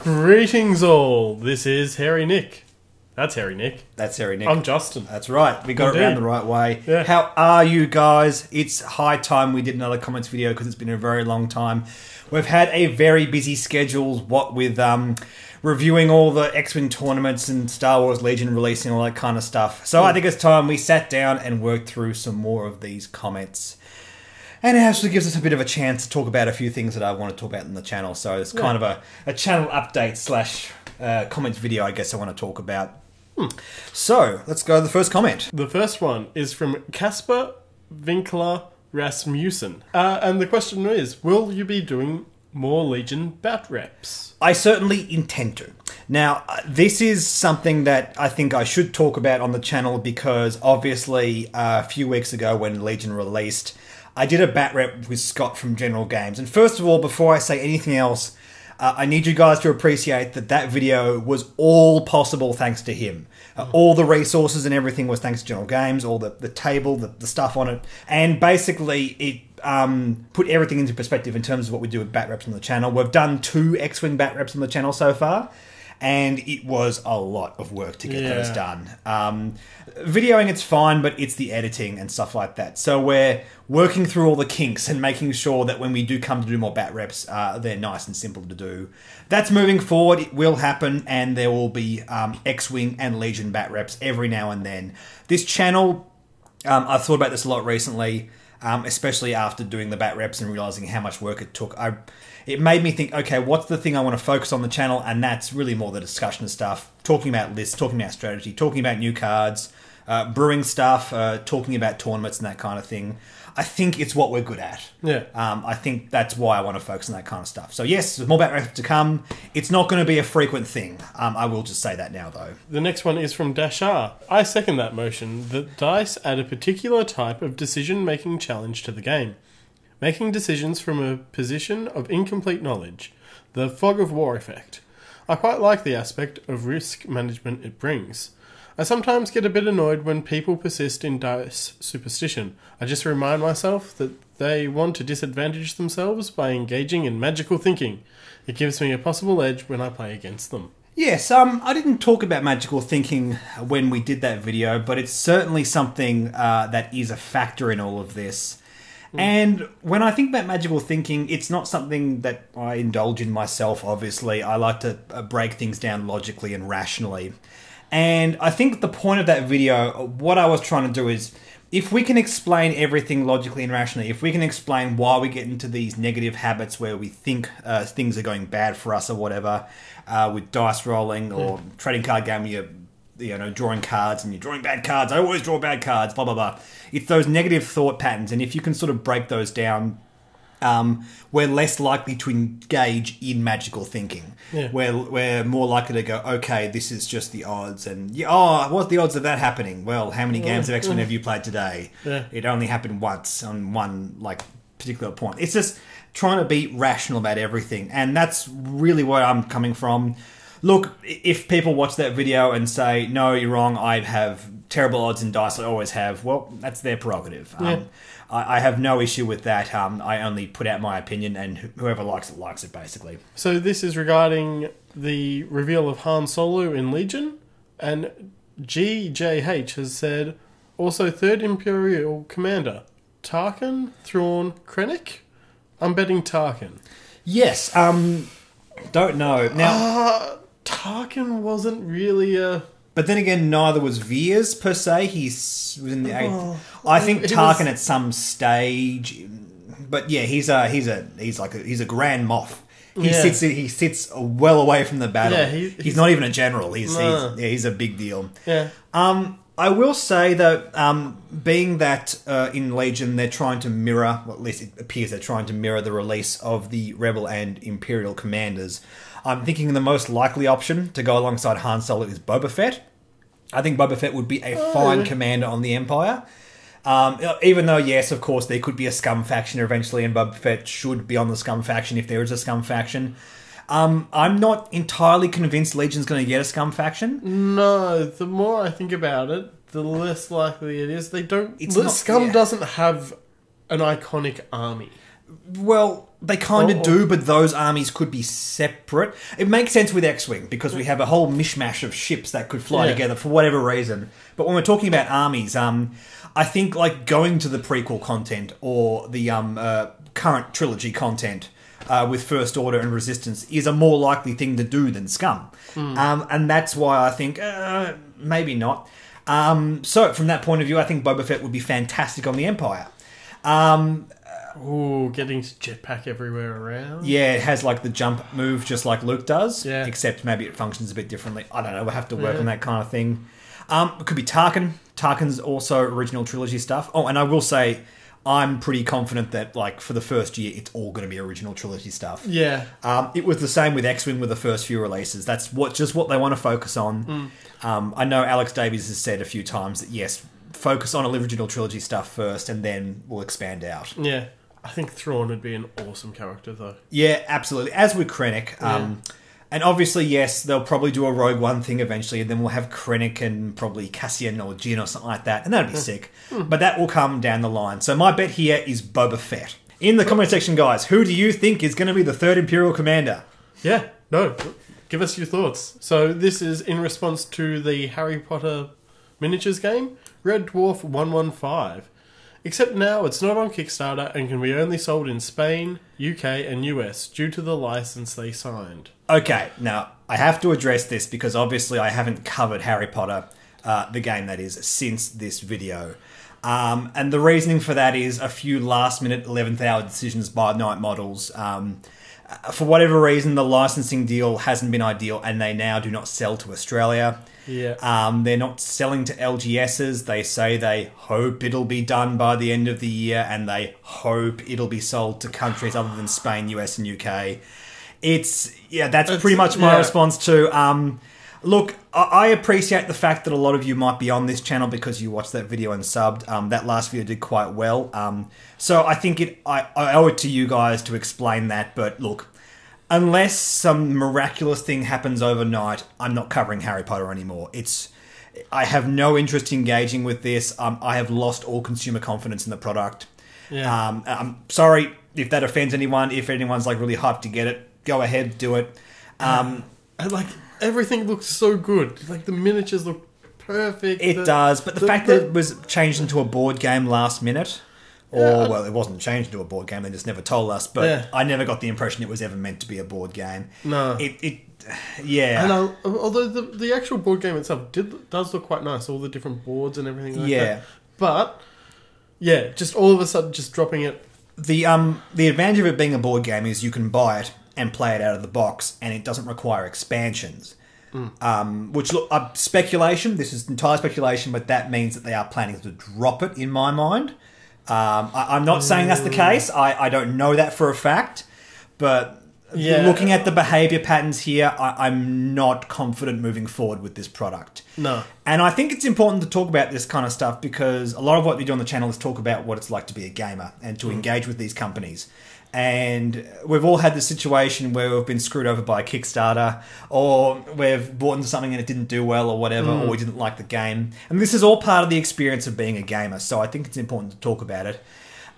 Greetings all, this is Hairy Nick. That's Hairy Nick. That's Hairy Nick. I'm Justin. That's right. We got it around the right way. Yeah. How are you guys? It's high time we did another comments video because it's been a very long time. We've had a very busy schedule, what with reviewing all the X-Wing tournaments and Star Wars Legion releasing all that kind of stuff. So I think it's time we sat down and worked through some more of these comments. And it actually gives us a bit of a chance to talk about a few things that I want to talk about in the channel. So it's kind of a channel update slash comments video, I guess I want to talk about. So, let's go to the first comment. The first one is from Casper Winkler Rasmussen. And the question is, will you be doing more Legion bat reps? I certainly intend to. Now, this is something that I think I should talk about on the channel because obviously a few weeks ago when Legion released, I did a bat rep with Scott from General Games. And first of all, before I say anything else, I need you guys to appreciate that that video was all possible thanks to him. All the resources and everything was thanks to General Games, all the table, the stuff on it. And basically, it put everything into perspective in terms of what we do with bat reps on the channel. We've done 2 X-Wing bat reps on the channel so far. And it was a lot of work to get those done. Videoing, it's fine, but it's the editing and stuff like that. So we're working through all the kinks and making sure that when we do come to do more bat reps, they're nice and simple to do. That's moving forward. It will happen, and there will be X-Wing and Legion bat reps every now and then. This channel, I've thought about this a lot recently, especially after doing the bat reps and realizing how much work it took. It made me think, okay, what's the thing I want to focus on the channel? And that's really more the discussion of stuff, talking about lists, talking about strategy, talking about new cards, brewing stuff, talking about tournaments and that kind of thing. I think it's what we're good at. Yeah. I think that's why I want to focus on that kind of stuff. So yes, there's more bat reps to come. It's not going to be a frequent thing. I will just say that now, though. The next one is from Dashar. I second that motion that DICE add a particular type of decision-making challenge to the game. Making decisions from a position of incomplete knowledge. The fog of war effect. I quite like the aspect of risk management it brings. I sometimes get a bit annoyed when people persist in DICE superstition. I just remind myself that they want to disadvantage themselves by engaging in magical thinking. It gives me a possible edge when I play against them. Yes, I didn't talk about magical thinking when we did that video, but it's certainly something that is a factor in all of this. And when I think about magical thinking, it's not something that I indulge in myself, obviously. I like to break things down logically and rationally. And I think the point of that video, what I was trying to do is, if we can explain everything logically and rationally, if we can explain why we get into these negative habits where we think things are going bad for us or whatever, with dice rolling or trading card game, you know, drawing cards and you're drawing bad cards. I always draw bad cards, blah, blah, blah. It's those negative thought patterns. And if you can sort of break those down, we're less likely to engage in magical thinking. Yeah. We're more likely to go, okay, this is just the odds. And, what's the odds of that happening? Well, how many games of X-Men have you played today? Yeah. It only happened once on one, particular point. It's just trying to be rational about everything. And that's really where I'm coming from. Look, if people watch that video and say, no, you're wrong, I have terrible odds in dice, I always have, well, that's their prerogative. Yeah. I have no issue with that. I only put out my opinion, and whoever likes it, basically. So this is regarding the reveal of Han Solo in Legion, and GJH has said, also 3rd Imperial Commander, Tarkin, Thrawn, Krennic? I'm betting Tarkin. Yes, don't know. Now... Tarkin wasn't really a... But then again, neither was Veers, per se. He was in the 8th. I think Tarkin at some stage... But yeah, he's a Grand Moff. He sits well away from the battle. Yeah, he's not even a general. He's a big deal. Yeah. I will say that being that in Legion they're trying to mirror, well, at least it appears they're trying to mirror the release of the Rebel and Imperial commanders, I'm thinking the most likely option to go alongside Han Solo is Boba Fett. I think Boba Fett would be a fine commander on the Empire. Even though, yes, of course, there could be a scum faction eventually, and Boba Fett should be on the scum faction if there is a scum faction. I'm not entirely convinced Legion's going to get a scum faction. No, the more I think about it, the less likely it is. Scum doesn't have an iconic army. Well, They kind of do, but those armies could be separate. It makes sense with X-Wing, because we have a whole mishmash of ships that could fly together for whatever reason. But when we're talking about armies, I think like going to the prequel content or the current trilogy content with First Order and Resistance is a more likely thing to do than Scum. And that's why I think maybe not. So from that point of view, I think Boba Fett would be fantastic on the Empire. Ooh, getting jetpack everywhere around. Yeah, it has like the jump move just like Luke does. Yeah. Except maybe it functions a bit differently. I don't know. We'll have to work on that kind of thing. It could be Tarkin. Tarkin's also original trilogy stuff. Oh, and I will say, I'm pretty confident that like for the first year, it's all going to be original trilogy stuff. Yeah. It was the same with X-Wing with the first few releases. That's just what they want to focus on. I know Alex Davies has said a few times that yes, focus on original trilogy stuff first, and then we'll expand out. Yeah. I think Thrawn would be an awesome character, though. Yeah, absolutely. As with Krennic. And obviously, yes, they'll probably do a Rogue One thing eventually, and then we'll have Krennic and probably Cassian or Jin or something like that, and that'd be sick. But that will come down the line. So my bet here is Boba Fett. In the comment section, guys, who do you think is going to be the third Imperial Commander? Yeah, no, give us your thoughts. So this is in response to the Harry Potter miniatures game, Red Dwarf 115. Except now it's not on Kickstarter and can be only sold in Spain, UK and US due to the license they signed. Okay, now I have to address this because obviously I haven't covered Harry Potter, the game that is, since this video. And the reasoning for that is a few last-minute 11th hour decisions by Night Models. For whatever reason, the licensing deal hasn't been ideal and they now do not sell to Australia. Yeah. They're not selling to LGSs. They say they hope it'll be done by the end of the year and they hope it'll be sold to countries other than Spain, US and UK. That's pretty much my response to... Look, I appreciate the fact that a lot of you might be on this channel because you watched that video and subbed. That last video did quite well. So I think I owe it to you guys to explain that. But look, unless some miraculous thing happens overnight, I'm not covering Harry Potter anymore. I have no interest in engaging with this. I have lost all consumer confidence in the product. Yeah. I'm sorry if that offends anyone. If anyone's like really hyped to get it, go ahead, do it. Everything looks so good. Like the miniatures look perfect. It does, but the fact that it was changed into a board game last minute, well, it wasn't changed into a board game. They just never told us. But I never got the impression it was ever meant to be a board game. No, yeah. And although the actual board game itself does look quite nice, all the different boards and everything like that. But yeah, just all of a sudden, just dropping it. The advantage of it being a board game is you can buy it and play it out of the box, and it doesn't require expansions. Which, look, speculation, this is entire speculation, but that means that they are planning to drop it, in my mind. I'm not saying that's the case. I don't know that for a fact, but looking at the behaviour patterns here, I'm not confident moving forward with this product. No. And I think it's important to talk about this kind of stuff because a lot of what we do on the channel is talk about what it's like to be a gamer and to engage with these companies. And we've all had the situation where we've been screwed over by a Kickstarter, or we've bought into something and it didn't do well or whatever, or we didn't like the game. And this is all part of the experience of being a gamer, so I think it's important to talk about it.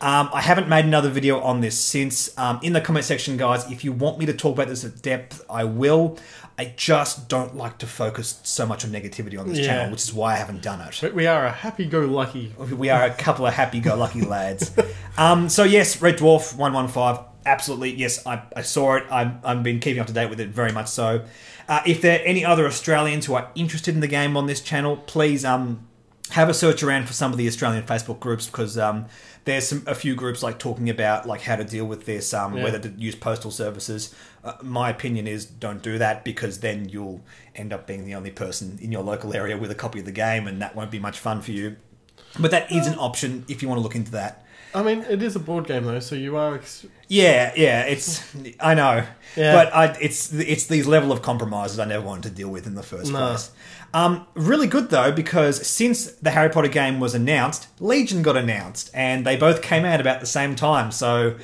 I haven't made another video on this since. In the comment section, guys, if you want me to talk about this at depth, I will. I just don't like to focus so much on negativity on this channel, which is why I haven't done it. But we are a happy-go-lucky. We are a couple of happy-go-lucky lads. So yes, Red Dwarf 115, absolutely, yes, I saw it. I've been keeping up to date with it very much so. If there are any other Australians who are interested in the game on this channel, please have a search around for some of the Australian Facebook groups because there's a few groups like talking about like how to deal with this, whether to use postal services. My opinion is don't do that because then you'll end up being the only person in your local area with a copy of the game and that won't be much fun for you. But that is an option if you want to look into that. I mean, it is a board game though, so you are... I know. Yeah. But it's these level of compromises I never wanted to deal with in the first place. Really good though, because since the Harry Potter game was announced, Legion got announced, and they both came out about the same time, so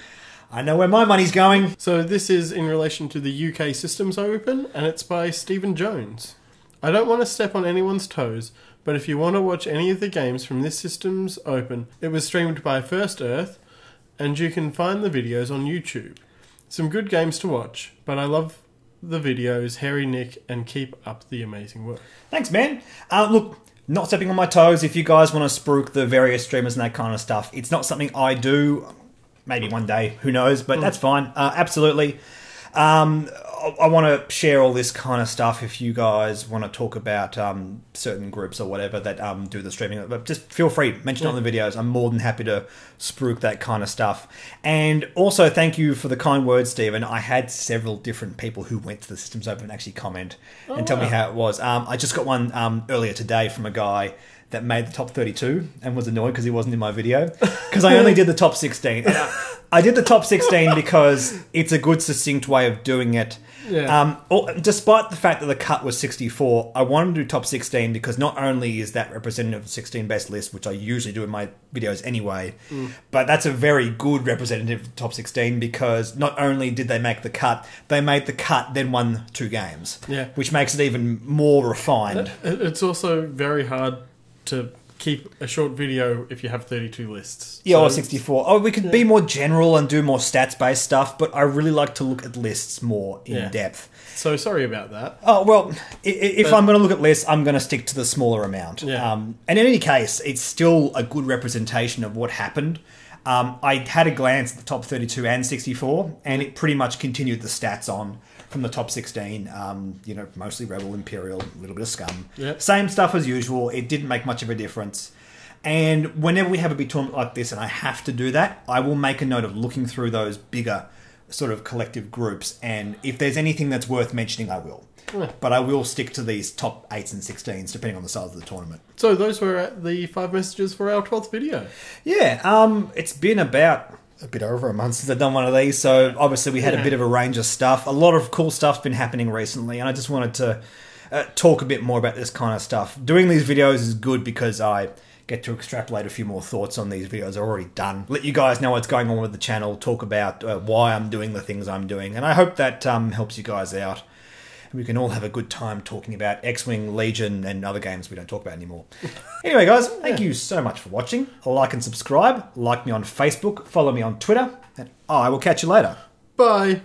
I know where my money's going. So this is in relation to the UK Systems Open, and it's by Stephen Jones. I don't want to step on anyone's toes, but if you want to watch any of the games from this Systems Open, it was streamed by First Earth, and you can find the videos on YouTube. Some good games to watch, but I love the videos, Harry, Nick, and keep up the amazing work. Thanks, man. Look, not stepping on my toes. If you guys want to spruik the various streamers and that kind of stuff, it's not something I do. Maybe one day, who knows? But that's fine. Absolutely. I want to share all this kind of stuff if you guys want to talk about certain groups or whatever that do the streaming. But just feel free, mention it on the videos. I'm more than happy to spruik that kind of stuff. And also, thank you for the kind words, Stephen. I had several different people who went to the Systems Open and actually comment and tell me how it was. I just got one earlier today from a guy that made the top 32 and was annoyed because he wasn't in my video because I only did the top 16. And I did the top 16 because it's a good succinct way of doing it. Yeah. Despite the fact that the cut was 64, I wanted to do top 16 because not only is that representative of the 16 best list, which I usually do in my videos anyway, but that's a very good representative of the top 16 because not only did they make the cut, they made the cut, then won 2 games. Yeah. Which makes it even more refined. It's also very hard to keep a short video if you have 32 lists. Yeah, or 64. Oh, we could be more general and do more stats-based stuff, but I really like to look at lists more in depth. So sorry about that. Oh, well, if I'm going to look at lists, I'm going to stick to the smaller amount. Yeah. And in any case, it's still a good representation of what happened. I had a glance at the top 32 and 64, and it pretty much continued the stats on from the top 16, mostly Rebel, Imperial, a little bit of Scum. Yep. Same stuff as usual. It didn't make much of a difference. And whenever we have a big tournament like this, and I have to do that, I will make a note of looking through those bigger sort of collective groups. And if there's anything that's worth mentioning, I will. Yeah. But I will stick to these top 8s and 16s, depending on the size of the tournament. So those were the 5 messages for our 12th video. Yeah, it's been about a bit over a month since I've done one of these, so obviously we had a bit of a range of stuff. A lot of cool stuff's been happening recently, and I just wanted to talk a bit more about this kind of stuff. Doing these videos is good because I get to extrapolate a few more thoughts on these videos I've already done. Let you guys know what's going on with the channel, talk about why I'm doing the things I'm doing, and I hope that helps you guys out. We can all have a good time talking about X-Wing, Legion, and other games we don't talk about anymore. Anyway, guys, thank you so much for watching. Like and subscribe. Like me on Facebook. Follow me on Twitter. And I will catch you later. Bye.